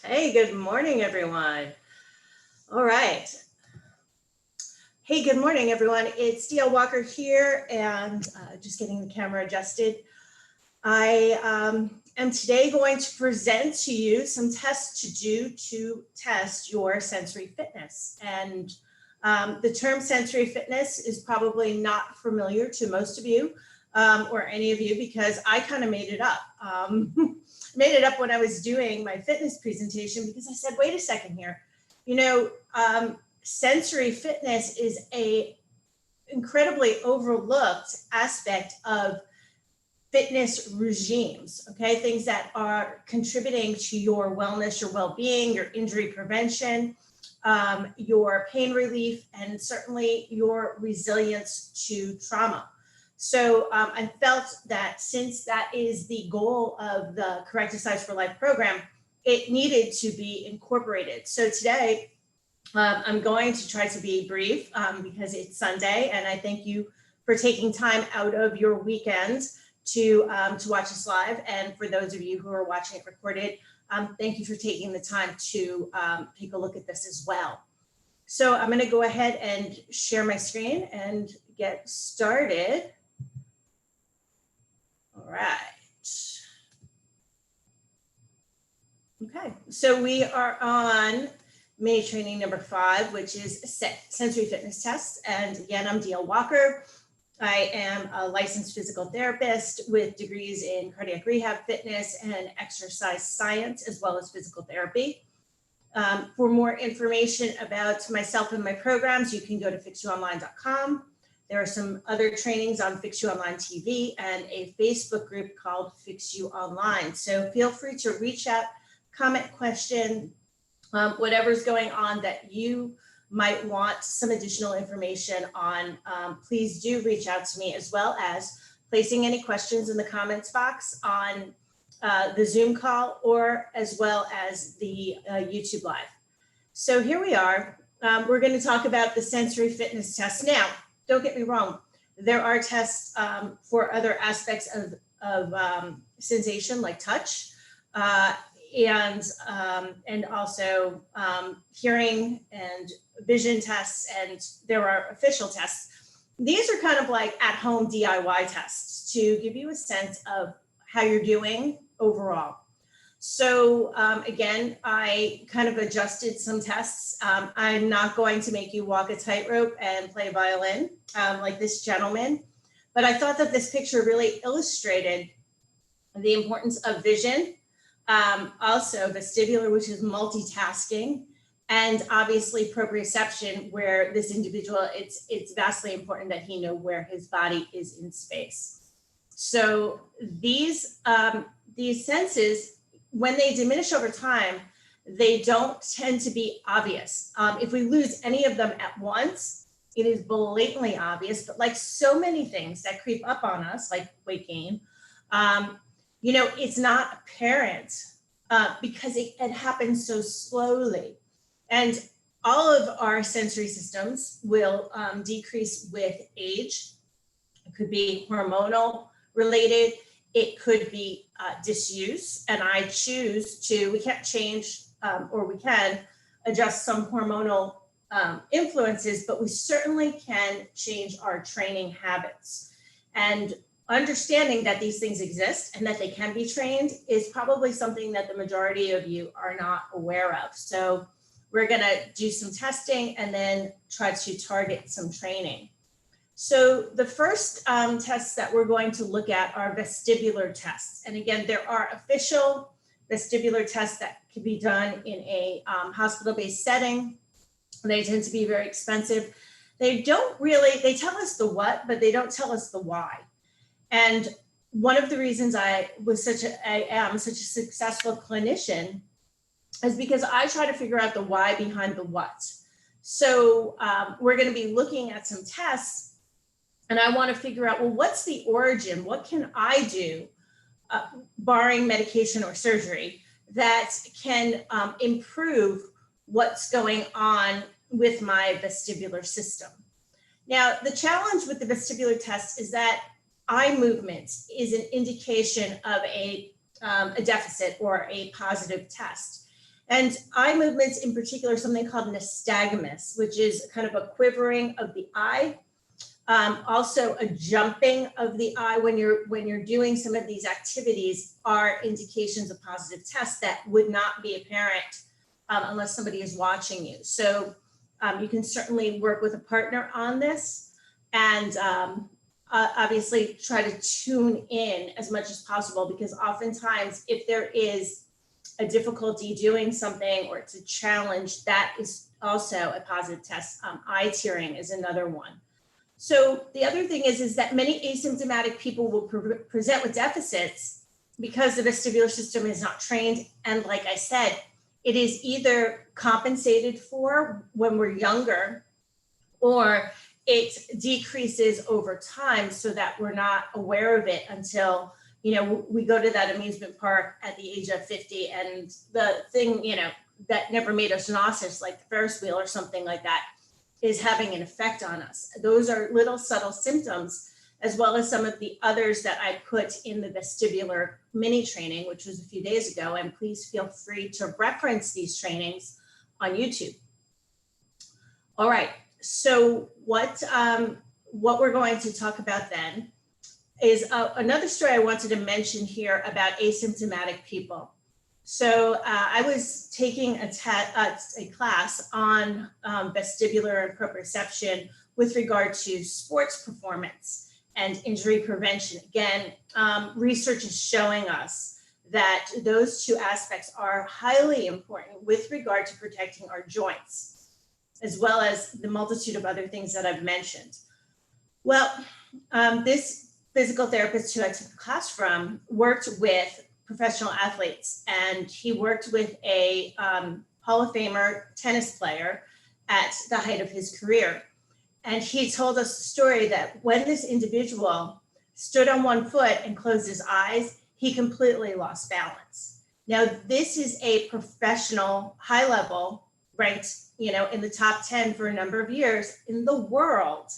Hey, good morning, everyone. All right. Hey, good morning, everyone. It's DL Walker here and just getting the camera adjusted. I am today going to present to you some tests to do to test your sensory fitness. And the term sensory fitness is probably not familiar to most of you or any of you because I kind of made it up. Made it up when I was doing my fitness presentation because I said, wait a second here, sensory fitness is a incredibly overlooked aspect of fitness regimes, okay? Things that are contributing to your wellness, your well-being, your injury prevention, your pain relief, and certainly your resilience to trauma. So I felt that since that is the goal of the Correcticise for Life program, it needed to be incorporated. So today, I'm going to try to be brief because it's Sunday, and I thank you for taking time out of your weekend to watch us live. And for those of you who are watching it recorded, thank you for taking the time to take a look at this as well. So I'm going to go ahead and share my screen and get started. All right. Okay, so we are on May training number 5, which is sensory fitness tests. And again, I'm DL Walker. I am a licensed physical therapist with degrees in cardiac rehab, fitness, and exercise science, as well as physical therapy. For more information about myself and my programs, you can go to fixyouonline.com. There are some other trainings on Fix You Online TV and a Facebook group called Fix You Online. So feel free to reach out, comment, question, whatever's going on that you might want some additional information on, please do reach out to me, as well as placing any questions in the comments box on the Zoom call, or as well as the YouTube Live. So here we are. We're going to talk about the sensory fitness test. Now, don't get me wrong. There are tests for other aspects of sensation, like touch, and also hearing and vision tests, and there are official tests. These are kind of like at-home DIY tests to give you a sense of how you're doing overall. So again, I kind of adjusted some tests. I'm not going to make you walk a tightrope and play violin like this gentleman, but I thought that this picture really illustrated the importance of vision, also vestibular, which is multitasking, and obviously proprioception, where this individual, it's vastly important that he know where his body is in space. So these senses, when they diminish over time, they don't tend to be obvious. If we lose any of them at once, it is blatantly obvious, but like so many things that creep up on us, like weight gain, it's not apparent because it happens so slowly. And all of our sensory systems will decrease with age. It could be hormonal related. It could be disuse. And I choose to, we can't change or we can adjust some hormonal influences, but we certainly can change our training habits. And understanding that these things exist and that they can be trained is probably something that the majority of you are not aware of. So we're going to do some testing and then try to target some training. So the first tests that we're going to look at are vestibular tests. And again, there are official vestibular tests that can be done in a hospital-based setting. They tend to be very expensive. They tell us the what, but they don't tell us the why. And one of the reasons I am such a successful clinician is because I try to figure out the why behind the what. So we're going to be looking at some tests, and I want to figure out, well, what's the origin? What can I do, barring medication or surgery, that can improve what's going on with my vestibular system? Now, the challenge with the vestibular test is that eye movement is an indication of a deficit or a positive test. And eye movements in particular, something called nystagmus, which is kind of a quivering of the eye. Also a jumping of the eye when you're doing some of these activities are indications of positive tests that would not be apparent unless somebody is watching you. So you can certainly work with a partner on this, and obviously try to tune in as much as possible, because oftentimes if there is a difficulty doing something or it's a challenge, that is also a positive test. Eye tearing is another one. So the other thing is that many asymptomatic people will present with deficits because the vestibular system is not trained. And like I said, it is either compensated for when we're younger, or it decreases over time so that we're not aware of it until, you know, we go to that amusement park at the age of 50 and the thing, you know, that never made us nauseous, like the Ferris wheel or something like that, is having an effect on us. Those are little subtle symptoms, as well as some of the others that I put in the vestibular mini training, which was a few days ago. And please feel free to reference these trainings on YouTube. All right, so what we're going to talk about then is another story I wanted to mention here about asymptomatic people. So I was taking a class on vestibular and proprioception with regard to sports performance and injury prevention. Again, research is showing us that those two aspects are highly important with regard to protecting our joints, as well as the multitude of other things that I've mentioned. Well, this physical therapist who I took the class from worked with professional athletes, and he worked with a Hall of Famer tennis player at the height of his career. And he told us the story that when this individual stood on one foot and closed his eyes, he completely lost balance. Now, this is a professional, high level, ranked, you know, in the top 10 for a number of years in the world.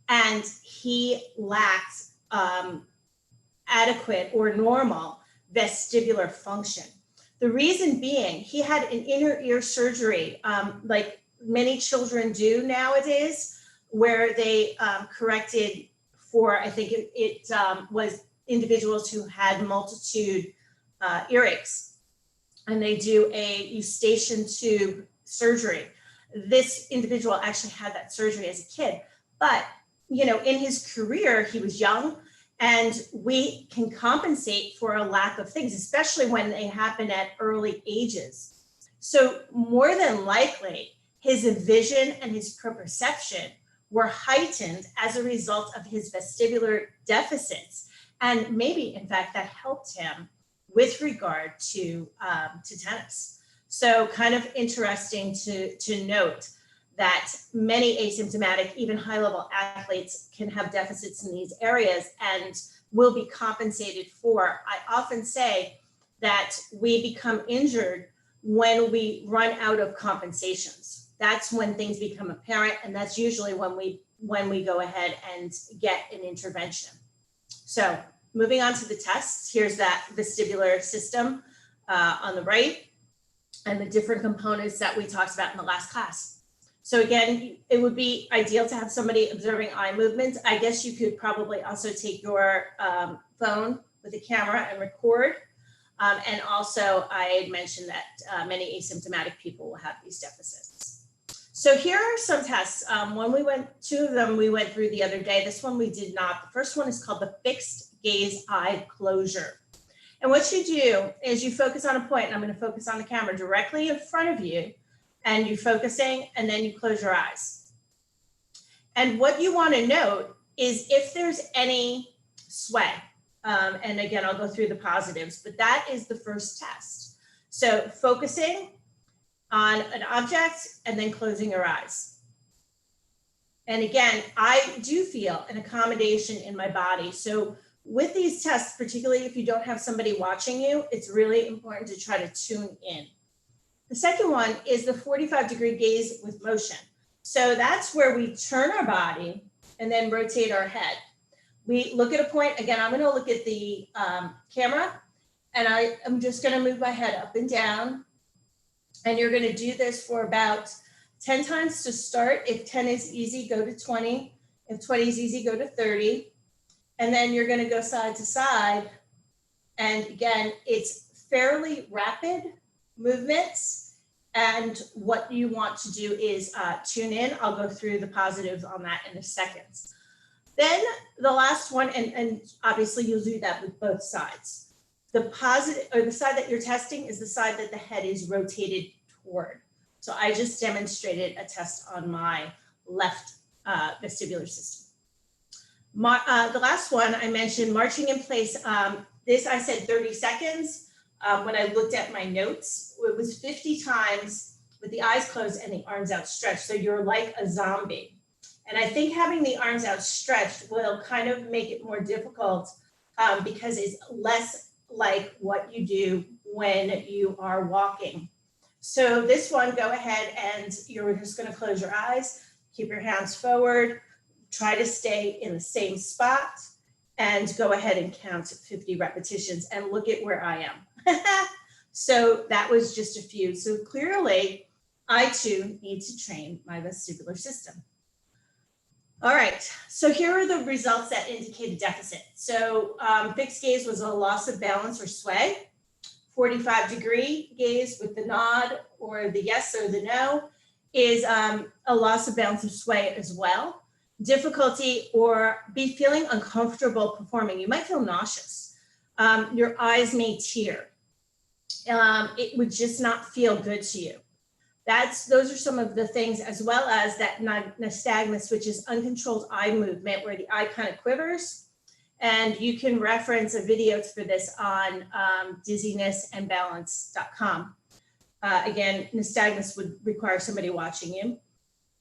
And he lacked adequate or normal vestibular function. The reason being, he had an inner ear surgery, like many children do nowadays, where they corrected for, I think it was individuals who had multitude earaches, and they do a eustachian tube surgery. This individual actually had that surgery as a kid, but you know, in his career, he was young. And we can compensate for a lack of things, especially when they happen at early ages. So more than likely, his vision and his proprioception were heightened as a result of his vestibular deficits. And maybe, in fact, that helped him with regard to tennis. So kind of interesting to note that many asymptomatic, even high-level athletes can have deficits in these areas and will be compensated for. I often say that we become injured when we run out of compensations. That's when things become apparent, and that's usually when we go ahead and get an intervention. So moving on to the tests, here's that vestibular system on the right, and the different components that we talked about in the last class. So again, it would be ideal to have somebody observing eye movements. I guess you could probably also take your phone with a camera and record. And also, I had mentioned that many asymptomatic people will have these deficits. So here are some tests. Two of them we went through the other day. This one we did not. The first one is called the fixed gaze eye closure. And what you do is you focus on a point, and I'm going to focus on the camera directly in front of you, and you're focusing, and then you close your eyes. And what you want to note is if there's any sway. And again, I'll go through the positives, but that is the first test. So focusing on an object and then closing your eyes. And again, I do feel an accommodation in my body. So with these tests, particularly if you don't have somebody watching you, it's really important to try to tune in. The second one is the 45-degree gaze with motion. So that's where we turn our body and then rotate our head. We look at a point. Again, I'm going to look at the camera, and I'm just going to move my head up and down And you're going to do this for about 10 times to start. If 10 is easy, go to 20. If 20 is easy, go to 30. And then you're going to go side to side. And again, it's fairly rapid movements. And what you want to do is tune in. I'll go through the positives on that in a second. Then the last one, and obviously you'll do that with both sides. The positive, or the side that you're testing, is the side that the head is rotated toward. So I just demonstrated a test on my left vestibular system. The last one I mentioned, marching in place. This I said 30 seconds. When I looked at my notes, it was 50 times with the eyes closed and the arms outstretched. So you're like a zombie. And I think having the arms outstretched will kind of make it more difficult because it's less like what you do when you are walking. So this one, go ahead and you're just going to close your eyes, keep your hands forward, try to stay in the same spot, and go ahead and count 50 repetitions and look at where I am. So that was just a few. So clearly, I too need to train my vestibular system. All right, so here are the results that indicate a deficit. So fixed gaze was a loss of balance or sway. 45-degree gaze with the nod or the yes or the no is a loss of balance or sway as well. Difficulty or be feeling uncomfortable performing. You might feel nauseous. Your eyes may tear. It would just not feel good to you. Those are some of the things, as well as that nystagmus, which is uncontrolled eye movement where the eye kind of quivers. And you can reference a video for this on dizzinessandbalance.com. Again, nystagmus would require somebody watching you.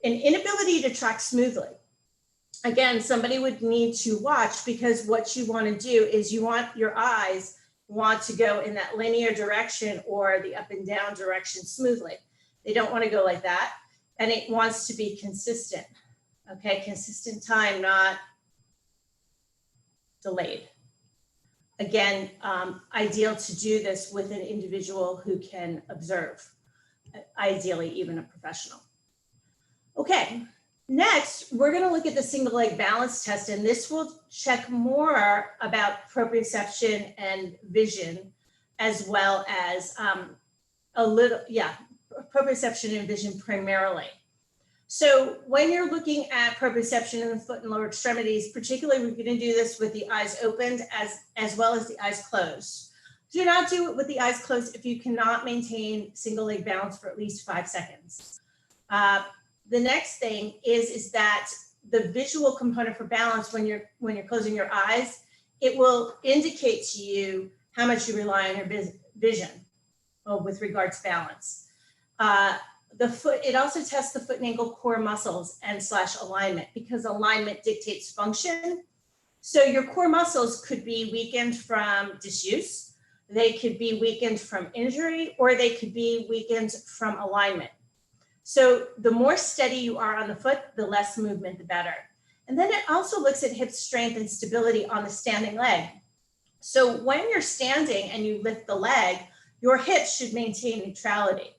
An inability to track smoothly. Again, somebody would need to watch, because what you want to do is your eyes want to go in that linear direction or the up and down direction smoothly. They don't want to go like that. And it wants to be consistent. Okay, consistent time, not delayed. Again, ideal to do this with an individual who can observe, ideally even a professional. Okay, next, we're going to look at the single leg balance test, and this will check more about proprioception and vision, as well as proprioception and vision primarily. So when you're looking at proprioception in the foot and lower extremities, particularly, we're going to do this with the eyes opened as well as the eyes closed. Do not do it with the eyes closed if you cannot maintain single leg balance for at least 5 seconds. The next thing is that the visual component for balance, when you're closing your eyes, it will indicate to you how much you rely on your vision with regard to balance. The foot, it also tests the foot and ankle core muscles and / alignment, because alignment dictates function. So your core muscles could be weakened from disuse, they could be weakened from injury, or they could be weakened from alignment. So the more steady you are on the foot, the less movement, the better. And then it also looks at hip strength and stability on the standing leg. So when you're standing and you lift the leg, your hips should maintain neutrality,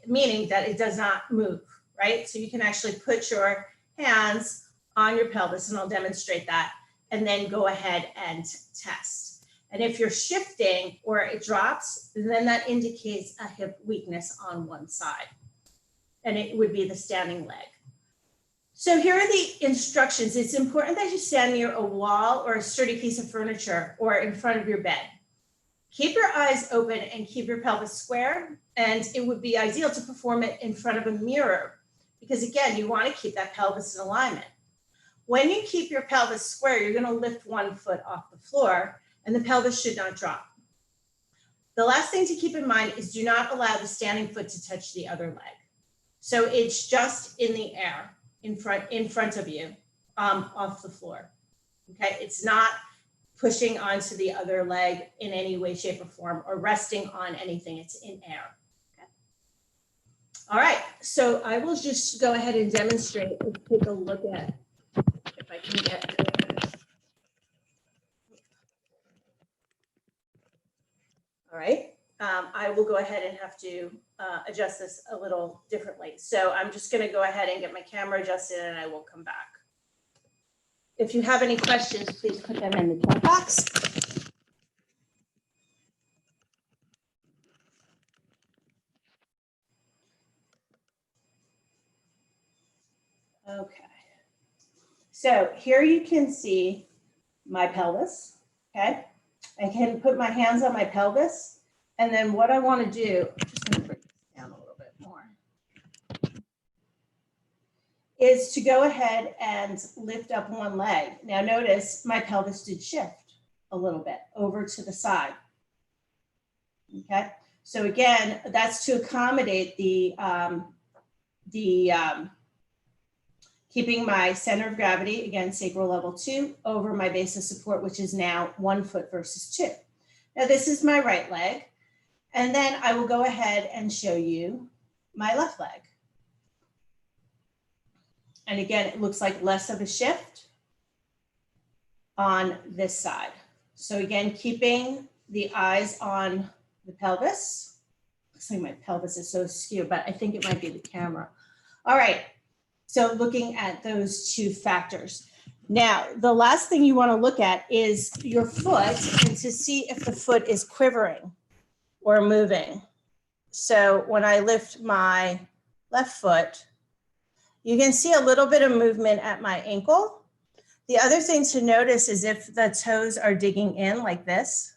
meaning that it does not move, right? So you can actually put your hands on your pelvis, and I'll demonstrate that, and then go ahead and test. And if you're shifting or it drops, then that indicates a hip weakness on one side, and it would be the standing leg. So here are the instructions. It's important that you stand near a wall or a sturdy piece of furniture or in front of your bed. Keep your eyes open and keep your pelvis square. And it would be ideal to perform it in front of a mirror, because again, you want to keep that pelvis in alignment. When you keep your pelvis square, you're going to lift one foot off the floor, and the pelvis should not drop. The last thing to keep in mind is do not allow the standing foot to touch the other leg. So it's just in the air, in front of you, off the floor. Okay, it's not pushing onto the other leg in any way, shape, or form, or resting on anything. It's in air. Okay. All right, so I will just go ahead and demonstrate. Let's take a look at if I can get this. All right. I will go ahead and have to adjust this a little differently. So I'm just going to go ahead and get my camera adjusted and I will come back. If you have any questions, please put them in the chat box. Okay. So here you can see my pelvis, okay? I can put my hands on my pelvis. And then what I want to do, I'm just going to bring this down a little bit more, is to go ahead and lift up one leg. Now notice my pelvis did shift a little bit over to the side. Okay, so again, that's to accommodate the keeping my center of gravity, again, sacral level 2, over my base of support, which is now 1 foot versus 2. Now this is my right leg. And then I will go ahead and show you my left leg. And again, it looks like less of a shift on this side. So again, keeping the eyes on the pelvis. Looks like my pelvis is so skewed, but I think it might be the camera. All right, so looking at those two factors. Now, the last thing you want to look at is your foot and to see if the foot is quivering or moving. So when I lift my left foot, you can see a little bit of movement at my ankle. The other thing to notice is if the toes are digging in like this.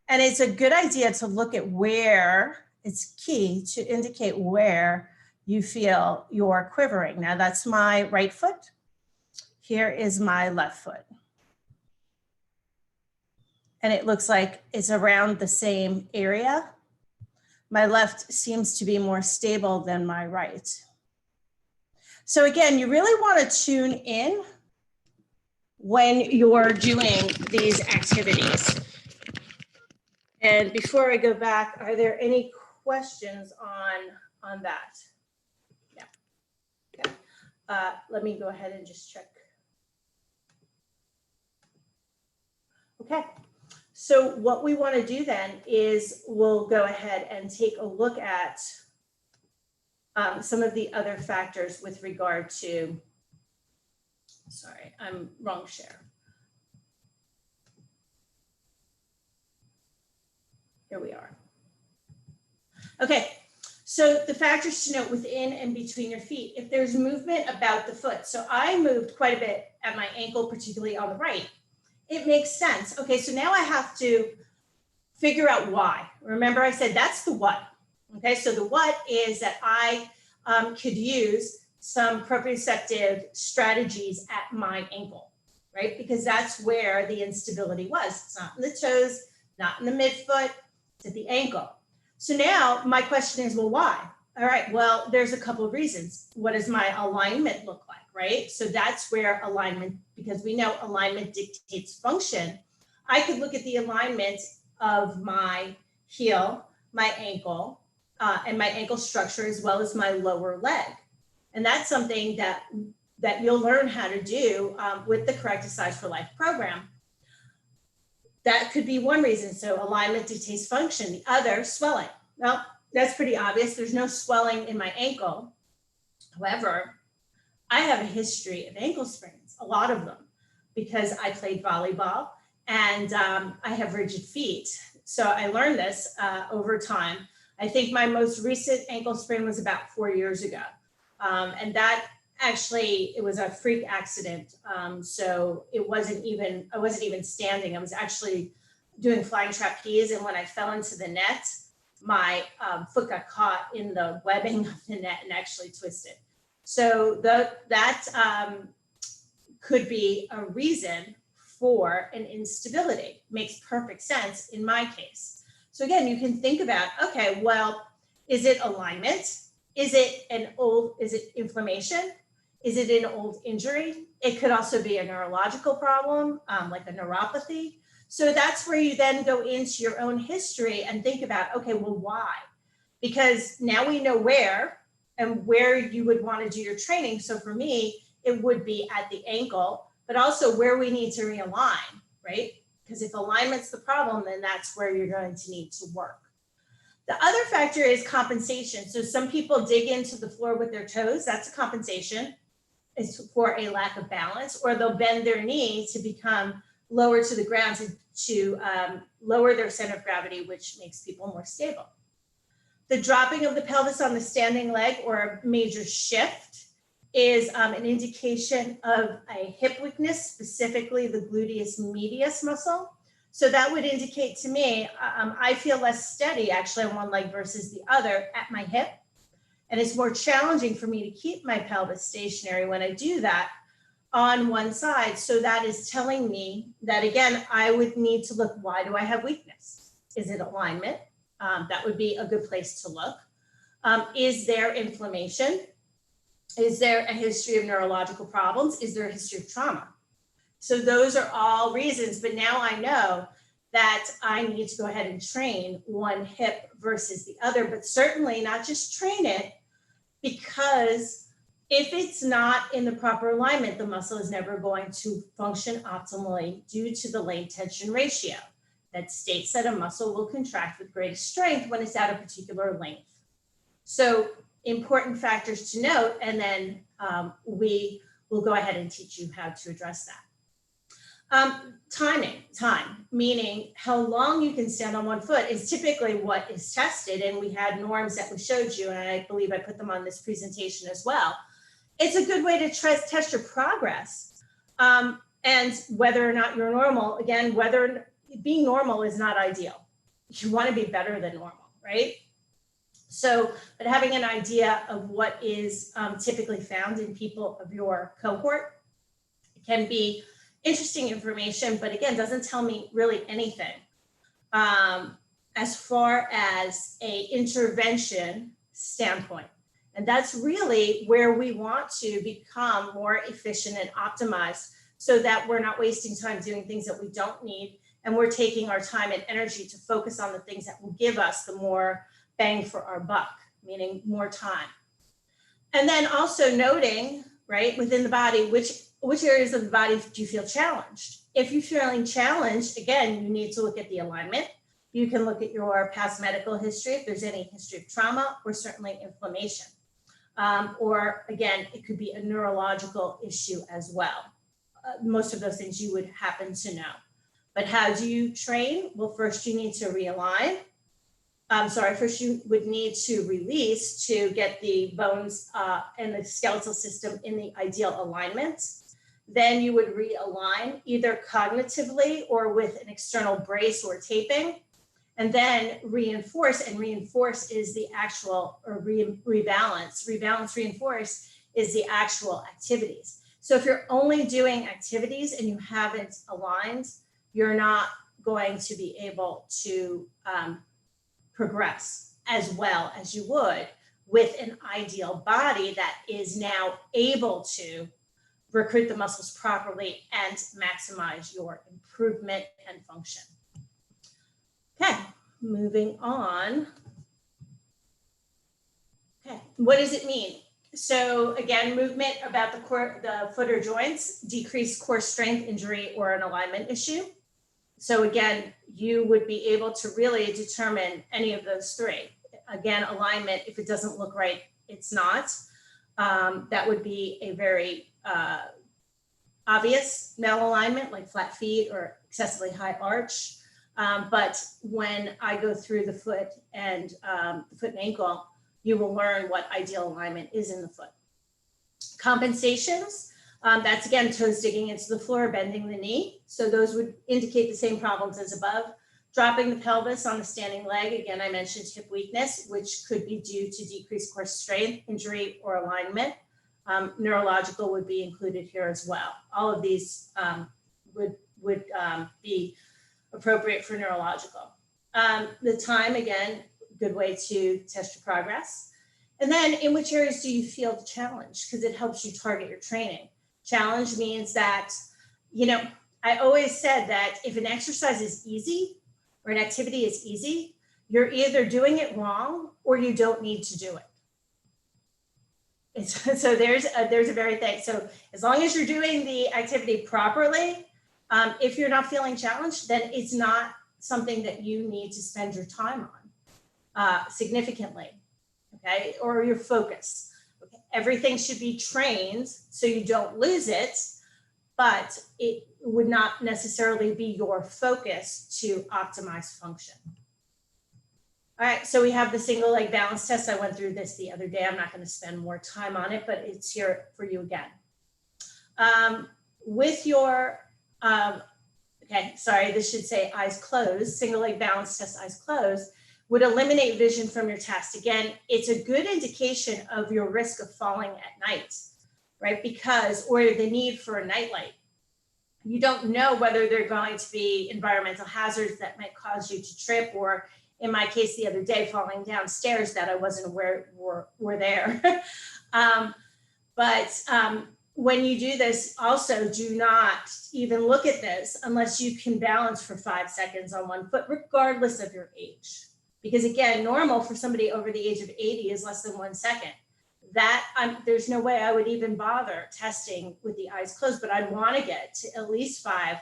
And it's a good idea to look at where, it's key to indicate where you feel you're quivering. Now that's my right foot. Here is my left foot. And it looks like it's around the same area. My left seems to be more stable than my right. So again, you really want to tune in when you're doing these activities. And before I go back, are there any questions on that? Yeah. Okay. Let me go ahead and just check. Okay. So what we want to do then is we'll go ahead and take a look at some of the other factors with regard to, sorry, I'm wrong share. Here we are. Okay, so the factors to note within and between your feet. If there's movement about the foot, so I moved quite a bit at my ankle, particularly on the right. It makes sense. Okay, so now I have to figure out why. Remember I said that's the what. Okay, so the what is that I could use some proprioceptive strategies at my ankle, right? Because that's where the instability was. It's not in the toes, not in the midfoot, it's at the ankle. So now my question is, well, why? All right, well, there's a couple of reasons. What does my alignment look like, right? So that's where alignment, because we know alignment dictates function. I could look at the alignment of my heel, my ankle, and my ankle structure, as well as my lower leg. And that's something that you'll learn how to do with the Correcticise for Life program. That could be one reason. So alignment dictates function. The other, swelling. Well, that's pretty obvious. There's no swelling in my ankle. However, I have a history of ankle sprains, a lot of them, because I played volleyball and I have rigid feet. So I learned this over time. I think my most recent ankle sprain was about 4 years ago. And that actually, it was a freak accident. So I wasn't even standing. I was actually doing flying trapeze. And when I fell into the net, my foot got caught in the webbing of the net and actually twisted. So that could be a reason for an instability. Makes perfect sense in my case. So again, you can think about, okay, well, is it alignment? Is it inflammation? Is it an old injury? It could also be a neurological problem, like a neuropathy. So that's where you then go into your own history and think about, okay, well, why? Because now we know where and where you would want to do your training. So for me, it would be at the ankle, but also where we need to realign, right? Because if alignment's the problem, then that's where you're going to need to work. The other factor is compensation. So some people dig into the floor with their toes. That's a compensation. It's for a lack of balance, or they'll bend their knee to become lower to the ground to lower their center of gravity, which makes people more stable. The dropping of the pelvis on the standing leg, or a major shift, is an indication of a hip weakness, specifically the gluteus medius muscle. So that would indicate to me, I feel less steady actually on one leg versus the other at my hip. And it's more challenging for me to keep my pelvis stationary when I do that on one side. So that is telling me that, again, I would need to look, why do I have weakness? Is it alignment? That would be a good place to look. Is there inflammation? Is there a history of neurological problems? Is there a history of trauma? So those are all reasons, but now I know that I need to go ahead and train one hip versus the other, but certainly not just train it, because if it's not in the proper alignment, the muscle is never going to function optimally due to the length tension ratio that states that a muscle will contract with greatest strength when it's at a particular length. So important factors to note, and then we will go ahead and teach you how to address that. Time, meaning how long you can stand on one foot, is typically what is tested. And we had norms that we showed you, and I believe I put them on this presentation as well. It's a good way to test your progress. And whether or not you're normal, again, being normal is not ideal. You want to be better than normal, right? So, but having an idea of what is typically found in people of your cohort can be interesting information, but again, doesn't tell me really anything as far as a intervention standpoint. And that's really where we want to become more efficient and optimized, so that we're not wasting time doing things that we don't need, and we're taking our time and energy to focus on the things that will give us the more bang for our buck, meaning more time. And then also noting, right, within the body, which areas of the body do you feel challenged? If you're feeling challenged, again, you need to look at the alignment. You can look at your past medical history, if there's any history of trauma, or certainly inflammation. Or again, it could be a neurological issue as well. Most of those things you would happen to know. But how do you train? Well, first you need to realign. First you would need to release to get the bones and the skeletal system in the ideal alignment. Then you would realign either cognitively or with an external brace or taping, and then reinforce. And reinforce is the actual, or rebalance. Rebalance, reinforce is the actual activities. So if you're only doing activities and you haven't aligned, you're not going to be able to progress as well as you would with an ideal body that is now able to recruit the muscles properly and maximize your improvement and function. Okay, moving on. Okay, what does it mean? So again, movement about the foot or joints, decreased core strength, injury, or an alignment issue. So again, you would be able to really determine any of those three. Again, alignment, if it doesn't look right, it's not. That would be a very obvious malalignment, like flat feet or excessively high arch. But when I go through the foot and ankle, you will learn what ideal alignment is in the foot. Compensations, that's again, toes digging into the floor, bending the knee. So those would indicate the same problems as above. Dropping the pelvis on the standing leg. Again, I mentioned hip weakness, which could be due to decreased core strength, injury, or alignment. Neurological would be included here as well. All of these would be appropriate for neurological. The time, again, good way to test your progress. And then in which areas do you feel challenged? Because it helps you target your training. Challenge means that, I always said that if an exercise is easy or an activity is easy, you're either doing it wrong or you don't need to do it. So there's a very thing. So as long as you're doing the activity properly, if you're not feeling challenged, then it's not something that you need to spend your time on. significantly, okay, or your focus. Okay. Everything should be trained so you don't lose it, but it would not necessarily be your focus to optimize function. All right, so we have the single leg balance test. I went through this the other day. I'm not going to spend more time on it, but it's here for you again. With your, okay, sorry, this should say eyes closed, single leg balance test, eyes closed, would eliminate vision from your test. Again, it's a good indication of your risk of falling at night, right? Because, or the need for a nightlight. You don't know whether there are going to be environmental hazards that might cause you to trip, or in my case the other day, falling downstairs that I wasn't aware were there. When you do this, also do not even look at this unless you can balance for 5 seconds on one foot, regardless of your age. Because again, normal for somebody over the age of 80 is less than 1 second. There's no way I would even bother testing with the eyes closed, but I'd want to get to at least 5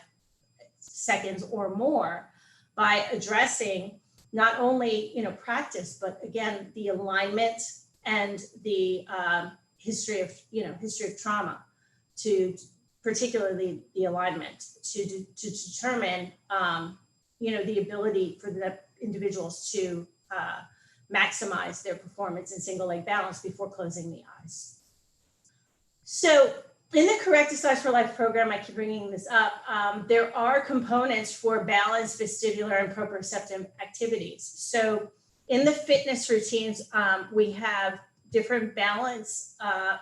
seconds or more by addressing not only, practice, but again, the alignment and the history of trauma, to particularly the alignment, to determine, the ability for the individuals to maximize their performance in single leg balance before closing the eyes. So in the Correcticise for Life program, I keep bringing this up, there are components for balanced vestibular and proprioceptive activities. So in the fitness routines, we have different balance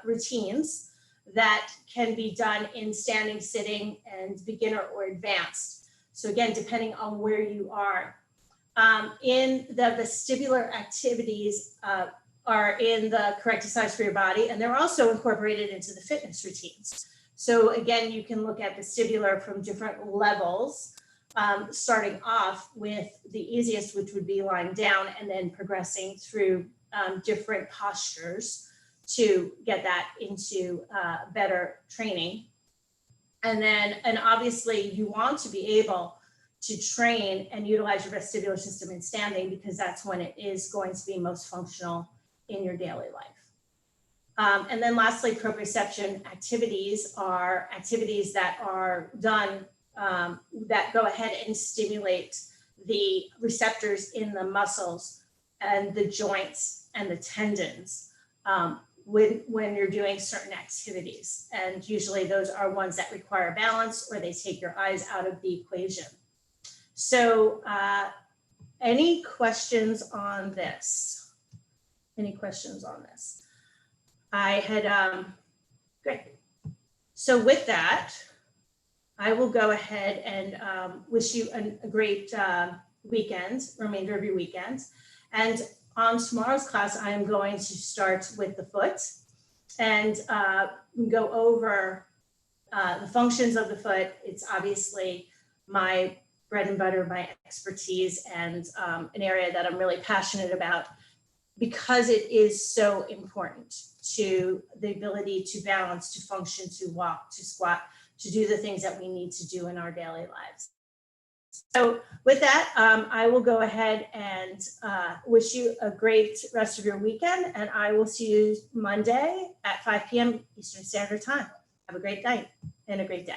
routines that can be done in standing, sitting, and beginner or advanced. So again, depending on where you are. In the vestibular activities are in the Correcticise for your body, and they're also incorporated into the fitness routines. So again, you can look at vestibular from different levels, starting off with the easiest, which would be lying down, and then progressing through different postures to get that into better training. And obviously you want to be able to train and utilize your vestibular system in standing, because that's when it is going to be most functional in your daily life. And then lastly, proprioception activities are activities that are done that go ahead and stimulate the receptors in the muscles and the joints and the tendons when you're doing certain activities. And usually those are ones that require balance, or they take your eyes out of the equation. So any questions on this? Any questions on this? I had, great. So with that, I will go ahead and wish you a great weekend, remainder of your weekend. And on tomorrow's class, I am going to start with the foot and go over the functions of the foot. It's obviously my bread and butter, my expertise, and an area that I'm really passionate about, because it is so important to the ability to balance, to function, to walk, to squat, to do the things that we need to do in our daily lives. So with that, I will go ahead and wish you a great rest of your weekend, and I will see you Monday at 5 p.m. Eastern Standard Time. Have a great night and a great day.